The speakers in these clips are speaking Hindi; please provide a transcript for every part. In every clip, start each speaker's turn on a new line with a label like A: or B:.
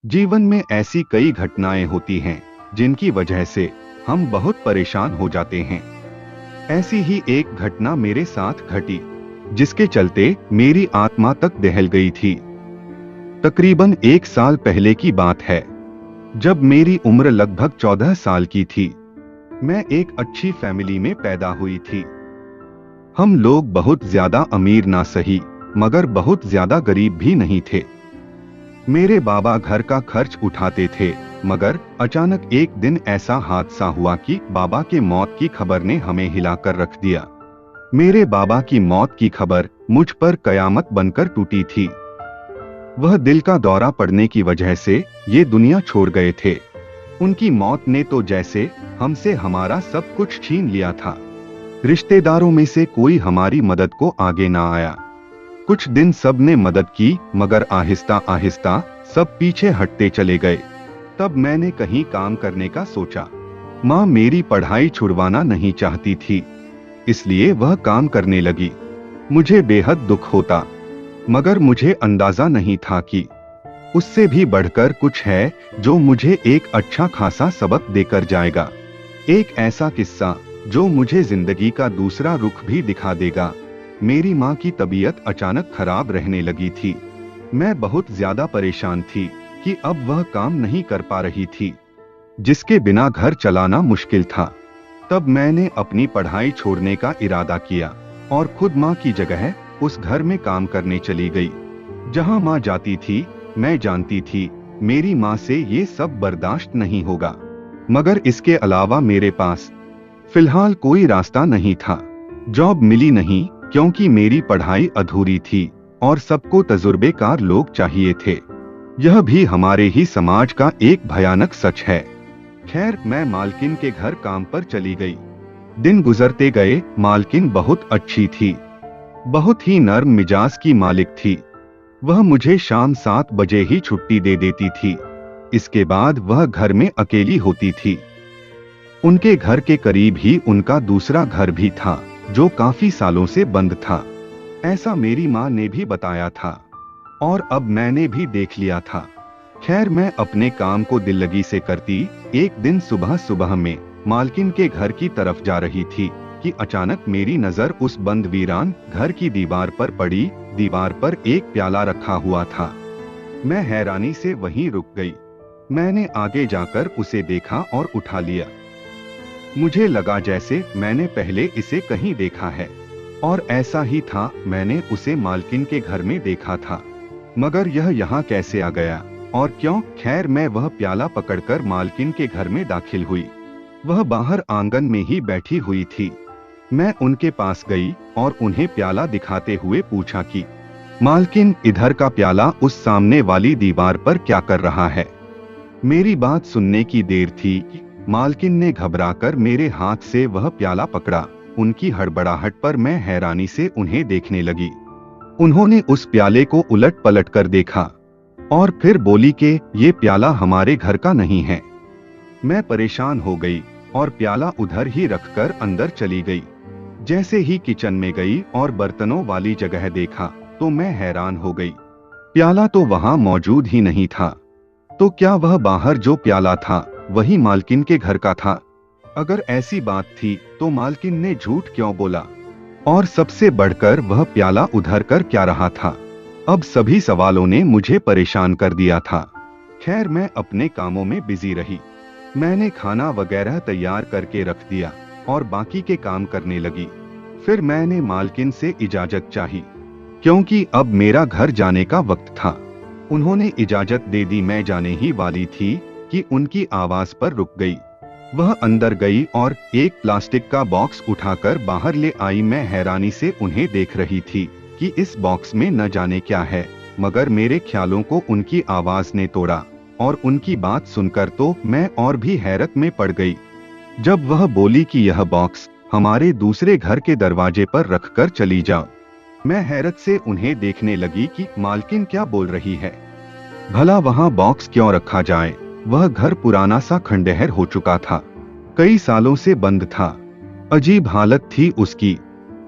A: जीवन में ऐसी कई घटनाएं होती हैं जिनकी वजह से हम बहुत परेशान हो जाते हैं। ऐसी ही एक घटना मेरे साथ घटी, जिसके चलते मेरी आत्मा तक दहल गई थी। तकरीबन 1 साल पहले की बात है, जब मेरी उम्र लगभग 14 साल की थी। मैं एक अच्छी फैमिली में पैदा हुई थी। हम लोग बहुत ज्यादा अमीर ना सही, मगर बहुत ज्यादा गरीब भी नहीं थे। मेरे बाबा घर का खर्च उठाते थे, मगर अचानक एक दिन ऐसा हादसा हुआ कि बाबा के मौत की खबर ने हमें हिलाकर रख दिया। मेरे बाबा की मौत की खबर मुझ पर कयामत बनकर टूटी थी। वह दिल का दौरा पड़ने की वजह से ये दुनिया छोड़ गए थे। उनकी मौत ने तो जैसे हमसे हमारा सब कुछ छीन लिया था। रिश्तेदारों में से कोई हमारी मदद को आगे ना आया। कुछ दिन सब ने मदद की, मगर आहिस्ता आहिस्ता सब पीछे हटते चले गए। तब मैंने कहीं काम करने का सोचा। माँ मेरी पढ़ाई छुड़वाना नहीं चाहती थी, इसलिए वह काम करने लगी। मुझे बेहद दुख होता, मगर मुझे अंदाजा नहीं था कि उससे भी बढ़कर कुछ है जो मुझे एक अच्छा खासा सबक देकर जाएगा। एक ऐसा किस्सा जो मुझे जिंदगी का दूसरा रुख भी दिखा देगा। मेरी माँ की तबीयत अचानक खराब रहने लगी थी। मैं बहुत ज्यादा परेशान थी कि अब वह काम नहीं कर पा रही थी, जिसके बिना घर चलाना मुश्किल था। तब मैंने अपनी पढ़ाई छोड़ने का इरादा किया और खुद माँ की जगह उस घर में काम करने चली गई। जहाँ माँ जाती थी, मैं जानती थी मेरी माँ से ये सब बर्दाश्त नहीं होगा, मगर इसके अलावा मेरे पास फिलहाल कोई रास्ता नहीं था। जॉब मिली नहीं, क्योंकि मेरी पढ़ाई अधूरी थी और सबको तजुर्बेकार लोग चाहिए थे। यह भी हमारे ही समाज का एक भयानक सच है। खैर, मैं मालकिन के घर काम पर चली गई। दिन गुजरते गए। मालकिन बहुत अच्छी थी, बहुत ही नर्म मिजाज की मालिक थी। वह मुझे शाम 7 बजे ही छुट्टी दे देती थी। इसके बाद वह घर में अकेली होती थी। उनके घर के करीब ही उनका दूसरा घर भी था, जो काफी सालों से बंद था। ऐसा मेरी माँ ने भी बताया था और अब मैंने भी देख लिया था। खैर, मैं अपने काम को दिल लगी से करती। एक दिन सुबह सुबह में मालकिन के घर की तरफ जा रही थी कि अचानक मेरी नजर उस बंद वीरान घर की दीवार पर पड़ी। दीवार पर एक प्याला रखा हुआ था। मैं हैरानी से वहीं रुक गई। मैंने आगे जाकर उसे देखा और उठा लिया। मुझे लगा जैसे मैंने पहले इसे कहीं देखा है, और ऐसा ही था, मैंने उसे मालकिन के घर में देखा था, मगर यह यहाँ कैसे आ गया और क्यों? खैर, मैं वह प्याला पकड़कर मालकिन के घर में दाखिल हुई। वह बाहर आंगन में ही बैठी हुई थी। मैं उनके पास गई और उन्हें प्याला दिखाते हुए पूछा कि मालकिन, इधर का प्याला उस सामने वाली दीवार पर क्या कर रहा है? मेरी बात सुनने की देर थी। मालकिन ने घबराकर मेरे हाथ से वह प्याला पकड़ा। उनकी हड़बड़ाहट पर मैं हैरानी से उन्हें देखने लगी। उन्होंने उस प्याले को उलट पलट कर देखा और फिर बोली कि ये प्याला हमारे घर का नहीं है। मैं परेशान हो गई और प्याला उधर ही रखकर अंदर चली गई। जैसे ही किचन में गई और बर्तनों वाली जगह देखा, तो मैं हैरान हो गई। प्याला तो वहां मौजूद ही नहीं था। तो क्या वह बाहर जो प्याला था वही मालकिन के घर का था? अगर ऐसी बात थी तो मालकिन ने झूठ क्यों बोला? और सबसे बढ़कर वह प्याला उधर कर क्या रहा था? अब सभी सवालों ने मुझे परेशान कर दिया था। खैर, मैं अपने कामों में बिजी रही। मैंने खाना वगैरह तैयार करके रख दिया और बाकी के काम करने लगी। फिर मैंने मालकिन से इजाजत चाही, क्योंकि अब मेरा घर जाने का वक्त था। उन्होंने इजाजत दे दी। मैं जाने ही वाली थी कि उनकी आवाज पर रुक गई। वह अंदर गई और एक प्लास्टिक का बॉक्स उठाकर बाहर ले आई। मैं हैरानी से उन्हें देख रही थी कि इस बॉक्स में न जाने क्या है, मगर मेरे ख्यालों को उनकी आवाज ने तोड़ा और उनकी बात सुनकर तो मैं और भी हैरत में पड़ गई। जब वह बोली कि यह बॉक्स हमारे दूसरे घर के दरवाजे पर रखकर चली जाओ, मैं हैरत से उन्हें देखने लगी कि मालकिन क्या बोल रही है। भला वहां बॉक्स क्यों रखा जाए? वह घर पुराना सा खंडहर हो चुका था, कई सालों से बंद था। अजीब हालत थी उसकी।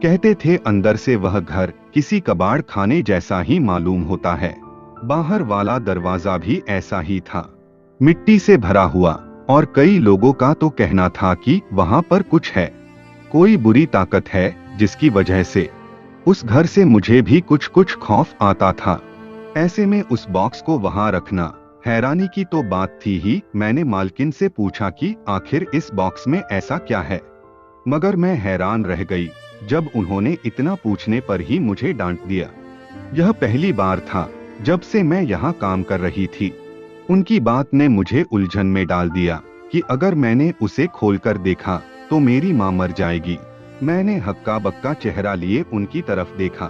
A: कहते थे अंदर से वह घर किसी कबाड़ खाने जैसा ही मालूम होता है। बाहर वाला दरवाजा भी ऐसा ही था, मिट्टी से भरा हुआ, और कई लोगों का तो कहना था कि वहां पर कुछ है, कोई बुरी ताकत है, जिसकी वजह से उस घर से मुझे भी कुछ कुछ खौफ आता था। ऐसे में उस बॉक्स को वहां रखना हैरानी की तो बात थी ही। मैंने मालकिन से पूछा कि आखिर इस बॉक्स में ऐसा क्या है, मगर मैं हैरान रह गई जब उन्होंने इतना पूछने पर ही मुझे डांट दिया। यह पहली बार था जब से मैं यहाँ काम कर रही थी। उनकी बात ने मुझे उलझन में डाल दिया कि अगर मैंने उसे खोलकर देखा तो मेरी माँ मर जाएगी। मैंने हक्का बक्का चेहरा लिए उनकी तरफ देखा।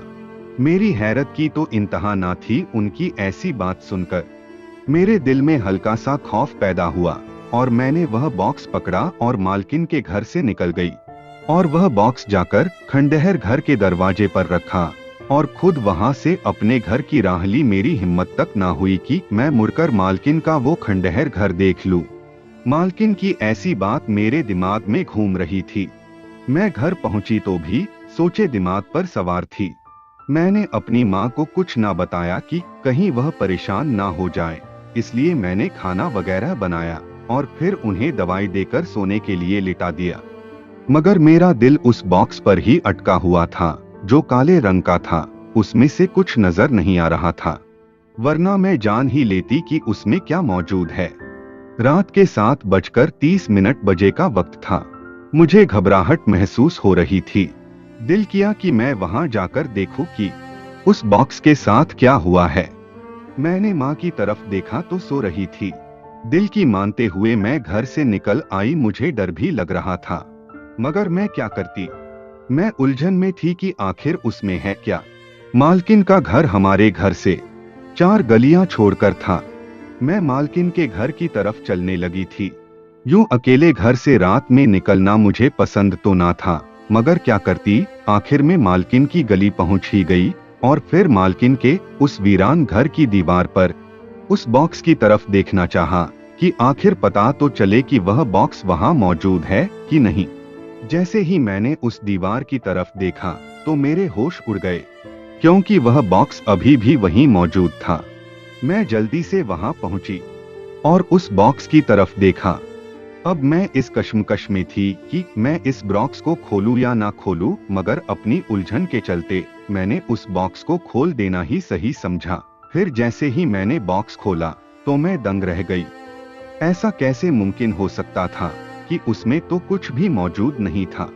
A: मेरी हैरत की तो इंतहा ना थी उनकी ऐसी बात सुनकर। मेरे दिल में हल्का सा खौफ पैदा हुआ और मैंने वह बॉक्स पकड़ा और मालकिन के घर से निकल गई और वह बॉक्स जाकर खंडहर घर के दरवाजे पर रखा और खुद वहां से अपने घर की राह ली। मेरी हिम्मत तक ना हुई कि मैं मुड़कर मालकिन का वो खंडहर घर देख लूं। मालकिन की ऐसी बात मेरे दिमाग में घूम रही थी। मैं घर पहुंची तो भी सोचे दिमाग पर सवार थी। मैंने अपनी माँ को कुछ ना बताया कि कहीं वह परेशान ना हो जाए, इसलिए मैंने खाना वगैरह बनाया और फिर उन्हें दवाई देकर सोने के लिए लिटा दिया। मगर मेरा दिल उस बॉक्स पर ही अटका हुआ था जो काले रंग का था। उसमें से कुछ नजर नहीं आ रहा था, वरना मैं जान ही लेती कि उसमें क्या मौजूद है। रात के 7:30 बजे का वक्त था। मुझे घबराहट महसूस हो रही थी। दिल किया कि मैं वहां जाकर देखूं कि उस बॉक्स के साथ क्या हुआ है। मैंने माँ की तरफ देखा तो सो रही थी। दिल की मानते हुए मैं घर से निकल आई। मुझे डर भी लग रहा था, मगर मैं क्या करती। मैं उलझन में थी कि आखिर उसमें है क्या। मालकिन का घर हमारे घर से 4 गलियां छोड़कर था। मैं मालकिन के घर की तरफ चलने लगी थी। यूं अकेले घर से रात में निकलना मुझे पसंद तो ना था, मगर क्या करती। आखिर में मालकिन की गली पहुंच ही गई और फिर मालकिन के उस वीरान घर की दीवार पर उस बॉक्स की तरफ देखना चाहा कि आखिर पता तो चले कि वह बॉक्स वहां मौजूद है कि नहीं। जैसे ही मैंने उस दीवार की तरफ देखा तो मेरे होश उड़ गए, क्योंकि वह बॉक्स अभी भी वहीं मौजूद था। मैं जल्दी से वहां पहुंची और उस बॉक्स की तरफ देखा। अब मैं इस कश्मकश में थी कि मैं इस बॉक्स को खोलूं या ना खोलूं, मगर अपनी उलझन के चलते मैंने उस बॉक्स को खोल देना ही सही समझा। फिर जैसे ही मैंने बॉक्स खोला तो मैं दंग रह गई। ऐसा कैसे मुमकिन हो सकता था कि उसमें तो कुछ भी मौजूद नहीं था।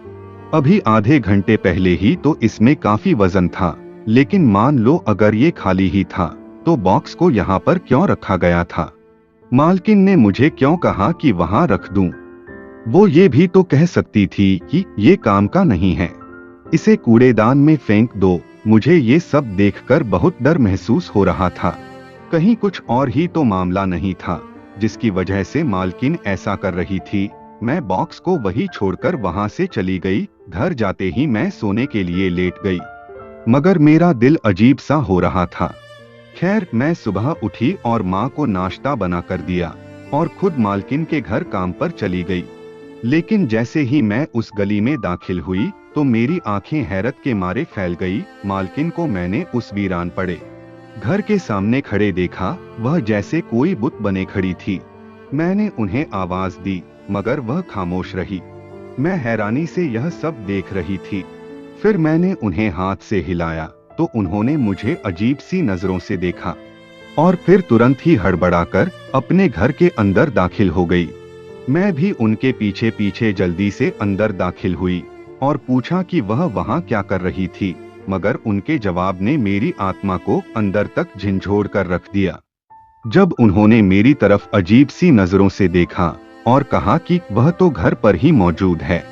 A: अभी आधे घंटे पहले ही तो इसमें काफी वजन था, लेकिन मान लो अगर ये खाली ही था तो बॉक्स को यहाँ पर क्यों रखा गया था। मालकिन ने मुझे क्यों कहा कि वहां रख दूं? वो ये भी तो कह सकती थी कि ये काम का नहीं है, इसे कूड़ेदान में फेंक दो। मुझे ये सब देखकर बहुत डर महसूस हो रहा था। कहीं कुछ और ही तो मामला नहीं था जिसकी वजह से मालकिन ऐसा कर रही थी। मैं बॉक्स को वही छोड़कर वहां से चली गई। घर जाते ही मैं सोने के लिए लेट गई, मगर मेरा दिल अजीब सा हो रहा था। खैर, मैं सुबह उठी और माँ को नाश्ता बना कर दिया और खुद मालकिन के घर काम पर चली गई। लेकिन जैसे ही मैं उस गली में दाखिल हुई तो मेरी आंखें हैरत के मारे फैल गई। मालकिन को मैंने उस वीरान पड़े घर के सामने खड़े देखा। वह जैसे कोई बुत बने खड़ी थी। मैंने उन्हें आवाज दी, मगर वह खामोश रही। मैं हैरानी से यह सब देख रही थी। फिर मैंने उन्हें हाथ से हिलाया तो उन्होंने मुझे अजीब सी नजरों से देखा और फिर तुरंत ही हड़बड़ाकर अपने घर के अंदर दाखिल हो गई। मैं भी उनके पीछे पीछे जल्दी से अंदर दाखिल हुई और पूछा कि वह वहां क्या कर रही थी, मगर उनके जवाब ने मेरी आत्मा को अंदर तक झंझोड़ कर रख दिया। जब उन्होंने मेरी तरफ अजीब सी नजरों से देखा और कहा कि वह तो घर पर ही मौजूद है,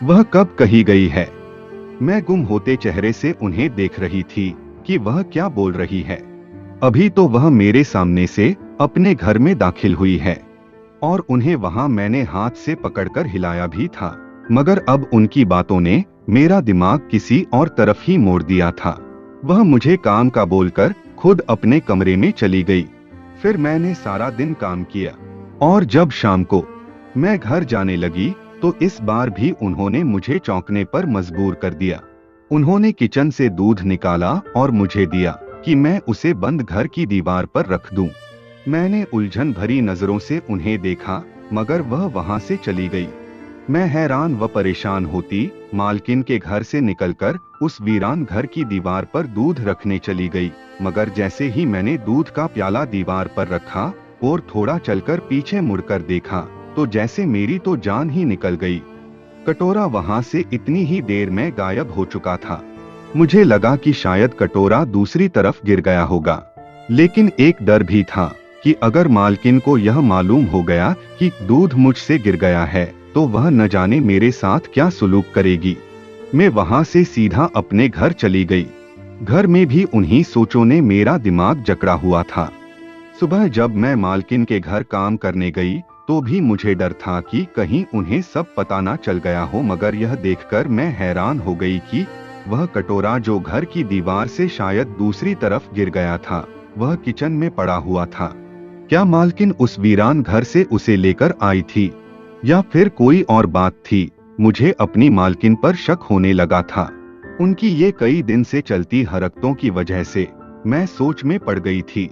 A: वह कब कही गई है। मैं गुम होते चेहरे से उन्हें देख रही थी कि वह क्या बोल रही है। अभी तो वह मेरे सामने से अपने घर में दाखिल हुई है और उन्हें वहां मैंने हाथ से पकड़कर हिलाया भी था, मगर अब उनकी बातों ने मेरा दिमाग किसी और तरफ ही मोड़ दिया था। वह मुझे काम का बोलकर खुद अपने कमरे में चली गई। फिर मैंने सारा दिन काम किया और जब शाम को मैं घर जाने लगी तो इस बार भी उन्होंने मुझे चौंकने पर मजबूर कर दिया। उन्होंने किचन से दूध निकाला और मुझे दिया कि मैं उसे बंद घर की दीवार पर रख दूं। मैंने उलझन भरी नजरों से उन्हें देखा, मगर वह वहां से चली गई। मैं हैरान व परेशान होती मालकिन के घर से निकलकर उस वीरान घर की दीवार पर दूध रखने चली गई, मगर जैसे ही मैंने दूध का प्याला दीवार पर रखा और थोड़ा चलकर पीछे मुड़कर देखा, तो जैसे मेरी तो जान ही निकल गई। कटोरा वहां से इतनी ही देर में गायब हो चुका था। मुझे लगा कि शायद कटोरा दूसरी तरफ गिर गया होगा, लेकिन एक डर भी था कि अगर मालकिन को यह मालूम हो गया कि दूध मुझसे गिर गया है, तो वह न जाने मेरे साथ क्या सुलूक करेगी। मैं वहां से सीधा अपने घर चली गई। घर में भी उन्हीं सोचों ने मेरा दिमाग जकड़ा हुआ था। सुबह जब मैं मालकिन के घर काम करने गई, तो भी मुझे डर था कि कहीं उन्हें सब पता ना चल गया हो, मगर यह देखकर मैं हैरान हो गई कि वह कटोरा जो घर की दीवार से शायद दूसरी तरफ गिर गया था, वह किचन में पड़ा हुआ था। क्या मालकिन उस वीरान घर से उसे लेकर आई थी, या फिर कोई और बात थी? मुझे अपनी मालकिन पर शक होने लगा था। उनकी ये कई दिन से चलती हरकतों की वजह से मैं सोच में पड़ गई थी।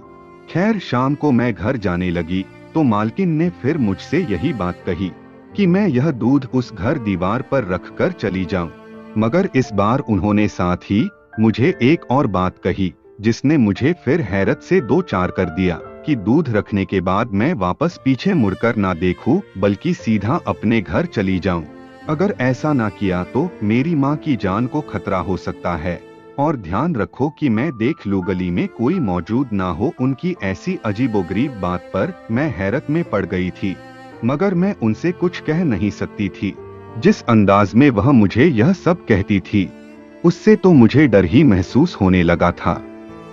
A: खैर, शाम को मैं घर जाने लगी तो मालकिन ने फिर मुझसे यही बात कही कि मैं यह दूध उस घर दीवार पर रखकर चली जाऊं, मगर इस बार उन्होंने साथ ही मुझे एक और बात कही, जिसने मुझे फिर हैरत से दो चार कर दिया कि दूध रखने के बाद मैं वापस पीछे मुड़कर ना देखूं, बल्कि सीधा अपने घर चली जाऊं। अगर ऐसा ना किया तो मेरी माँ की जान को खतरा हो सकता है, और ध्यान रखो कि मैं देख लूं गली में कोई मौजूद ना हो। उनकी ऐसी अजीबोगरीब बात पर मैं हैरत में पड़ गई थी, मगर मैं उनसे कुछ कह नहीं सकती थी। जिस अंदाज में वह मुझे यह सब कहती थी, उससे तो मुझे डर ही महसूस होने लगा था।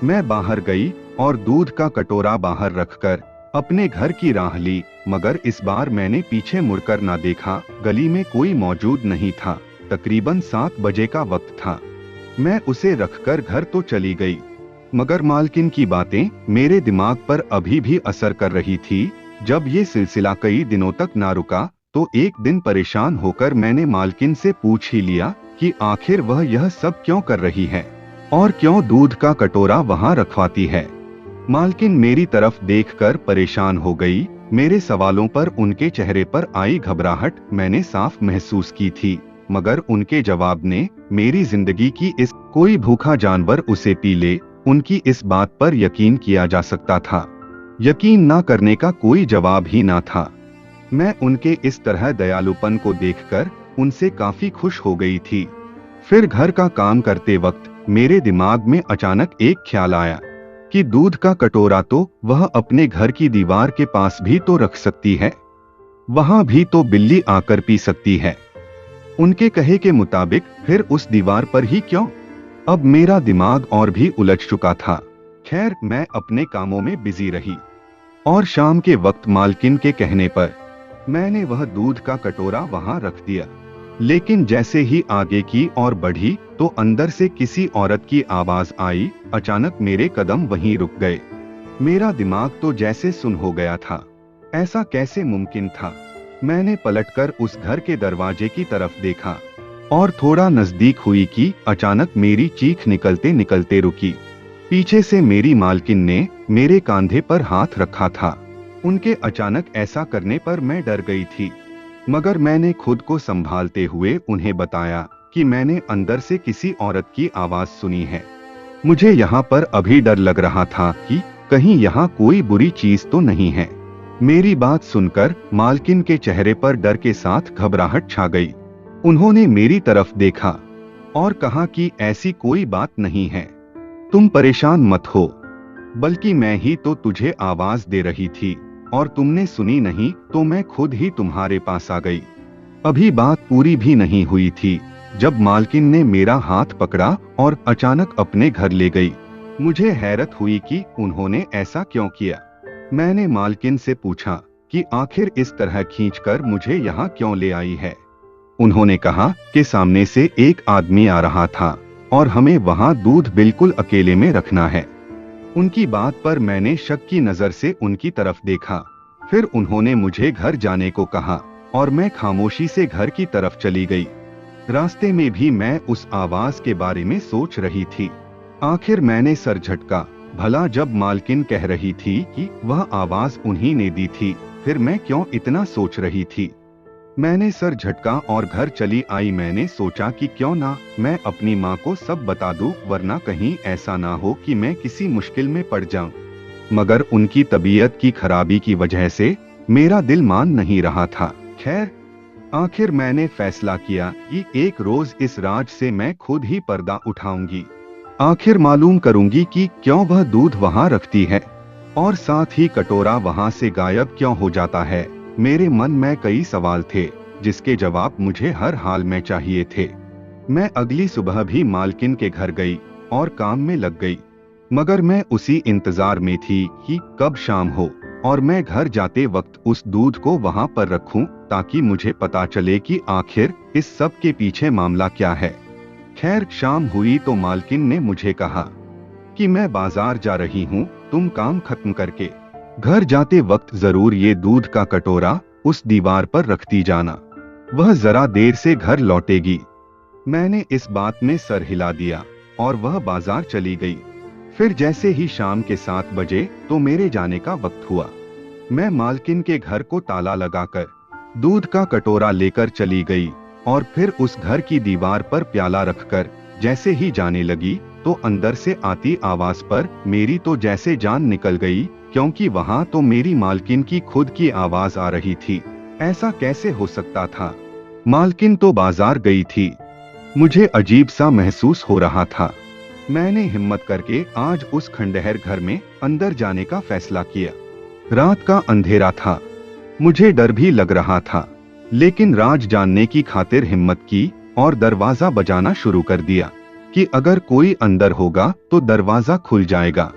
A: मैं बाहर गई और दूध का कटोरा बाहर रखकर अपने घर की राह ली, मगर इस बार मैंने पीछे मुड़कर ना देखा। गली में कोई मौजूद नहीं था। तकरीबन 7 बजे का वक्त था। मैं उसे रखकर घर तो चली गई, मगर मालकिन की बातें मेरे दिमाग पर अभी भी असर कर रही थी। जब ये सिलसिला कई दिनों तक ना रुका, तो एक दिन परेशान होकर मैंने मालकिन से पूछ ही लिया कि आखिर वह यह सब क्यों कर रही है और क्यों दूध का कटोरा वहां रखवाती है। मालकिन मेरी तरफ देखकर परेशान हो गई। मेरे सवालों पर उनके चेहरे पर आई घबराहट मैंने साफ महसूस की थी, मगर उनके जवाब ने मेरी जिंदगी की इस कोई भूखा जानवर उसे पी ले, उनकी इस बात पर यकीन किया जा सकता था। यकीन ना करने का कोई जवाब ही ना था। मैं उनके इस तरह दयालुपन को देखकर उनसे काफी खुश हो गई थी। फिर घर का काम करते वक्त मेरे दिमाग में अचानक एक ख्याल आया कि दूध का कटोरा तो वह अपने घर की दीवार के पास भी तो रख सकती है, वहां भी तो बिल्ली आकर पी सकती है। उनके कहे के मुताबिक फिर उस दीवार पर ही क्यों? अब मेरा दिमाग और भी उलझ चुका था। खैर, मैं अपने कामों में बिजी रही और शाम के वक्त मालकिन के कहने पर मैंने वह दूध का कटोरा वहां रख दिया। लेकिन जैसे ही आगे की ओर बढ़ी तो अंदर से किसी औरत की आवाज आई। अचानक मेरे कदम वहीं रुक गए। मेरा दिमाग तो जैसे सुन हो गया था। ऐसा कैसे मुमकिन था? मैंने पलटकर उस घर के दरवाजे की तरफ देखा और थोड़ा नजदीक हुई कि अचानक मेरी चीख निकलते निकलते रुकी। पीछे से मेरी मालकिन ने मेरे कंधे पर हाथ रखा था। उनके अचानक ऐसा करने पर मैं डर गई थी, मगर मैंने खुद को संभालते हुए उन्हें बताया कि मैंने अंदर से किसी औरत की आवाज सुनी है। मुझे यहाँ पर अभी डर लग रहा था कि कहीं यहाँ कोई बुरी चीज तो नहीं है। मेरी बात सुनकर मालकिन के चेहरे पर डर के साथ घबराहट छा गई। उन्होंने मेरी तरफ देखा और कहा कि ऐसी कोई बात नहीं है, तुम परेशान मत हो, बल्कि मैं ही तो तुझे आवाज दे रही थी और तुमने सुनी नहीं तो मैं खुद ही तुम्हारे पास आ गई। अभी बात पूरी भी नहीं हुई थी जब मालकिन ने मेरा हाथ पकड़ा और अचानक अपने घर ले गई। मुझे हैरत हुई कि उन्होंने ऐसा क्यों किया। मैंने मालकिन से पूछा कि आखिर इस तरह खींचकर मुझे यहाँ क्यों ले आई है। उन्होंने कहा कि सामने से एक आदमी आ रहा था और हमें वहाँ दूध बिल्कुल अकेले में रखना है। उनकी बात पर मैंने शक की नजर से उनकी तरफ देखा। फिर उन्होंने मुझे घर जाने को कहा और मैं खामोशी से घर की तरफ चली गई। रास्ते में भी मैं उस आवाज के बारे में सोच रही थी। आखिर मैंने सर झटका। भला जब मालकिन कह रही थी कि वह आवाज उन्हीं ने दी थी, फिर मैं क्यों इतना सोच रही थी। मैंने सर झटका और घर चली आई। मैंने सोचा कि क्यों ना मैं अपनी माँ को सब बता दूं, वरना कहीं ऐसा ना हो कि मैं किसी मुश्किल में पड़ जाऊं। मगर उनकी तबीयत की खराबी की वजह से मेरा दिल मान नहीं रहा था। खैर, आखिर मैंने फैसला किया कि एक रोज इस राज से मैं खुद ही पर्दा उठाऊंगी। आखिर मालूम करूंगी कि क्यों वह दूध वहां रखती है और साथ ही कटोरा वहां से गायब क्यों हो जाता है। मेरे मन में कई सवाल थे जिसके जवाब मुझे हर हाल में चाहिए थे। मैं अगली सुबह भी मालकिन के घर गई और काम में लग गई, मगर मैं उसी इंतजार में थी कि कब शाम हो और मैं घर जाते वक्त उस दूध को वहां पर रखूं, ताकि मुझे पता चले कि आखिर इस सब के पीछे मामला क्या है। खैर, शाम हुई तो मालकिन ने मुझे कहा कि मैं बाजार जा रही हूँ, तुम काम खत्म करके घर जाते वक्त जरूर ये दूध का कटोरा उस दीवार पर रखती जाना, वह जरा देर से घर लौटेगी। मैंने इस बात में सर हिला दिया और वह बाजार चली गई। फिर जैसे ही शाम के 7 बजे तो मेरे जाने का वक्त हुआ। मैं मालकिन के घर को ताला लगाकर दूध का कटोरा लेकर चली गई और फिर उस घर की दीवार पर प्याला रखकर जैसे ही जाने लगी तो अंदर से आती आवाज पर मेरी तो जैसे जान निकल गई, क्योंकि वहां तो मेरी मालकिन की खुद की आवाज आ रही थी। ऐसा कैसे हो सकता था? मालकिन तो बाजार गई थी। मुझे अजीब सा महसूस हो रहा था। मैंने हिम्मत करके आज उस खंडहर घर में अंदर जाने का फैसला किया। रात का अंधेरा था, मुझे डर भी लग रहा था, लेकिन राज जानने की खातिर हिम्मत की और दरवाजा बजाना शुरू कर दिया कि अगर कोई अंदर होगा तो दरवाजा खुल जाएगा।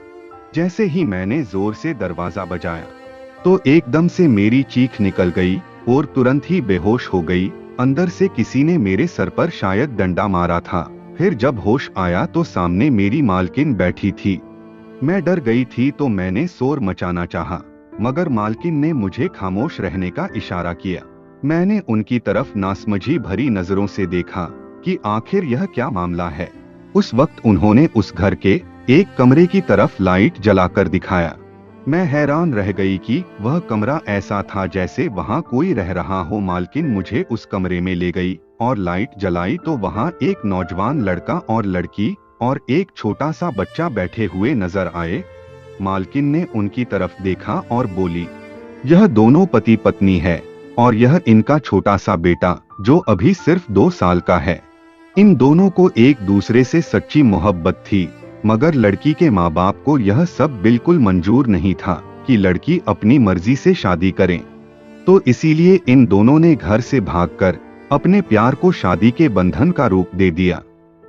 A: जैसे ही मैंने जोर से दरवाजा बजाया तो एकदम से मेरी चीख निकल गई और तुरंत ही बेहोश हो गई। अंदर से किसी ने मेरे सर पर शायद डंडा मारा था। फिर जब होश आया तो सामने मेरी मालकिन बैठी थी। मैं डर गई थी तो मैंने शोर मचाना चाहा, मगर मालकिन ने मुझे खामोश रहने का इशारा किया। मैंने उनकी तरफ नासमझी भरी नजरों से देखा कि आखिर यह क्या मामला है। उस वक्त उन्होंने उस घर के एक कमरे की तरफ लाइट जलाकर दिखाया। मैं हैरान रह गई कि वह कमरा ऐसा था जैसे वहां कोई रह रहा हो। मालकिन मुझे उस कमरे में ले गई और लाइट जलाई तो वहां एक नौजवान लड़का और लड़की और एक छोटा सा बच्चा बैठे हुए नजर आए। मालकिन ने उनकी तरफ देखा और बोली, यह दोनों पति पत्नी है और यह इनका छोटा सा बेटा जो अभी सिर्फ 2 साल का है। इन दोनों को एक दूसरे से सच्ची मोहब्बत थी, मगर लड़की के माँ बाप को यह सब बिल्कुल मंजूर नहीं था कि लड़की अपनी मर्जी से शादी करें। तो इसीलिए इन दोनों ने घर से भागकर अपने प्यार को शादी के बंधन का रूप दे दिया।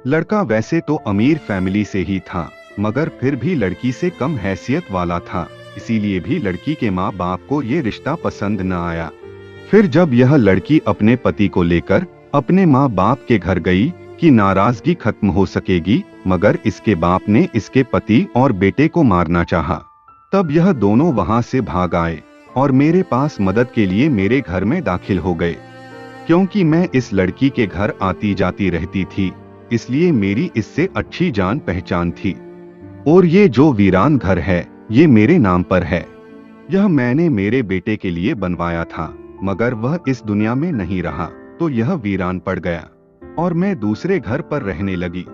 A: लड़का वैसे तो अमीर फैमिली से ही था, मगर फिर भी लड़की से कम हैसियत वाला था, इसीलिए भी लड़की के माँ बाप को ये रिश्ता पसंद न आया। फिर जब यह लड़की अपने पति को लेकर अपने माँ बाप के घर गई कि नाराजगी खत्म हो सकेगी, मगर इसके बाप ने इसके पति और बेटे को मारना चाहा। तब यह दोनों वहां से भाग आए और मेरे पास मदद के लिए मेरे घर में दाखिल हो गए। क्योंकि मैं इस लड़की के घर आती जाती रहती थी, इसलिए मेरी इससे अच्छी जान पहचान थी। और ये जो वीरान घर है ये मेरे नाम पर है। यह मैंने मेरे बेटे के लिए बनवाया था, मगर वह इस दुनिया में नहीं रहा तो यह वीरान पड़ गया और मैं दूसरे घर पर रहने लगी।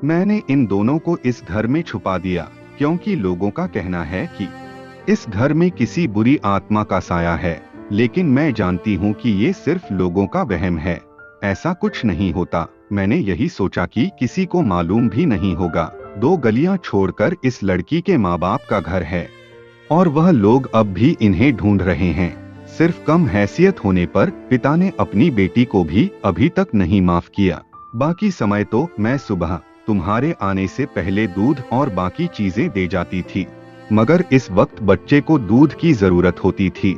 A: मैंने इन दोनों को इस घर में छुपा दिया, क्योंकि लोगों का कहना है कि इस घर में किसी बुरी आत्मा का साया है, लेकिन मैं जानती हूँ कि ये सिर्फ लोगों का वहम है, ऐसा कुछ नहीं होता। मैंने यही सोचा कि किसी को मालूम भी नहीं होगा। 2 गलियां छोड़कर इस लड़की के माँ बाप का घर है और वह लोग अब भी इन्हें ढूंढ रहे हैं। सिर्फ कम हैसियत होने पर पिता ने अपनी बेटी को भी अभी तक नहीं माफ किया। बाकी समय तो मैं सुबह तुम्हारे आने से पहले दूध और बाकी चीजें दे जाती थी, मगर इस वक्त बच्चे को दूध की जरूरत होती थी।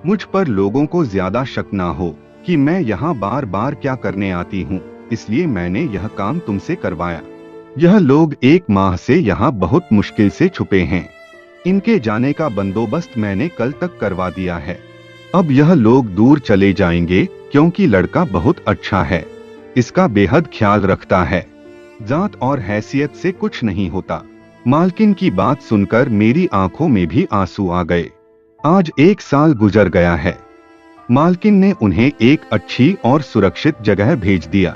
A: मुझ पर लोगों को ज्यादा शक ना हो कि मैं यहाँ बार बार क्या करने आती हूँ, इसलिए मैंने यह काम तुमसे करवाया। यह लोग 1 माह से यहाँ बहुत मुश्किल से छुपे हैं। इनके जाने का बंदोबस्त मैंने कल तक करवा दिया है। अब यह लोग दूर चले जाएंगे, क्योंकि लड़का बहुत अच्छा है, इसका बेहद ख्याल रखता है। जात और हैसियत से कुछ नहीं होता। मालकिन की बात सुनकर मेरी आंखों में भी आंसू आ गए। आज 1 साल गुजर गया है। मालकिन ने उन्हें एक अच्छी और सुरक्षित जगह भेज दिया।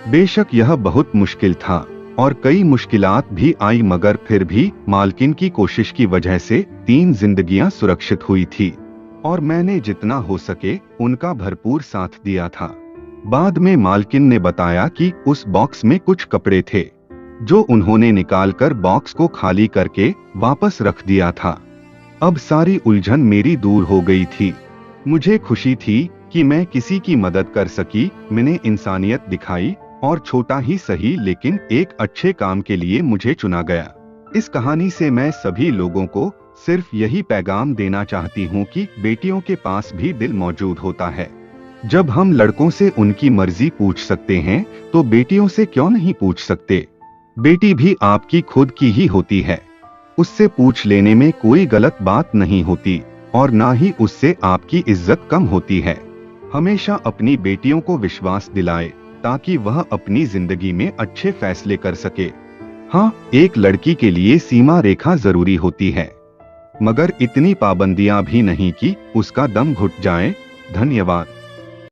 A: बेशक यह बहुत मुश्किल था और कई मुश्किलात भी आई, मगर फिर भी मालकिन की कोशिश की वजह से 3 जिंदगियां सुरक्षित हुई थी और मैंने जितना हो सके उनका भरपूर साथ दिया था। बाद में मालकिन ने बताया कि उस बॉक्स में कुछ कपड़े थे जो उन्होंने निकालकर बॉक्स को खाली करके वापस रख दिया था। अब सारी उलझन मेरी दूर हो गई थी। मुझे खुशी थी कि मैं किसी की मदद कर सकी। मैंने इंसानियत दिखाई और छोटा ही सही लेकिन एक अच्छे काम के लिए मुझे चुना गया। इस कहानी से मैं सभी लोगों को सिर्फ यही पैगाम देना चाहती हूँ कि बेटियों के पास भी दिल मौजूद होता है। जब हम लड़कों से उनकी मर्जी पूछ सकते हैं तो बेटियों से क्यों नहीं पूछ सकते। बेटी भी आपकी खुद की ही होती है, उससे पूछ लेने में कोई गलत बात नहीं होती और ना ही उससे आपकी इज्जत कम होती है। हमेशा अपनी बेटियों को विश्वास दिलाए ताकि वह अपनी जिंदगी में अच्छे फैसले कर सके। हाँ, एक लड़की के लिए सीमा रेखा जरूरी होती है, मगर इतनी पाबंदियां भी नहीं कि उसका दम घुट जाए। धन्यवाद।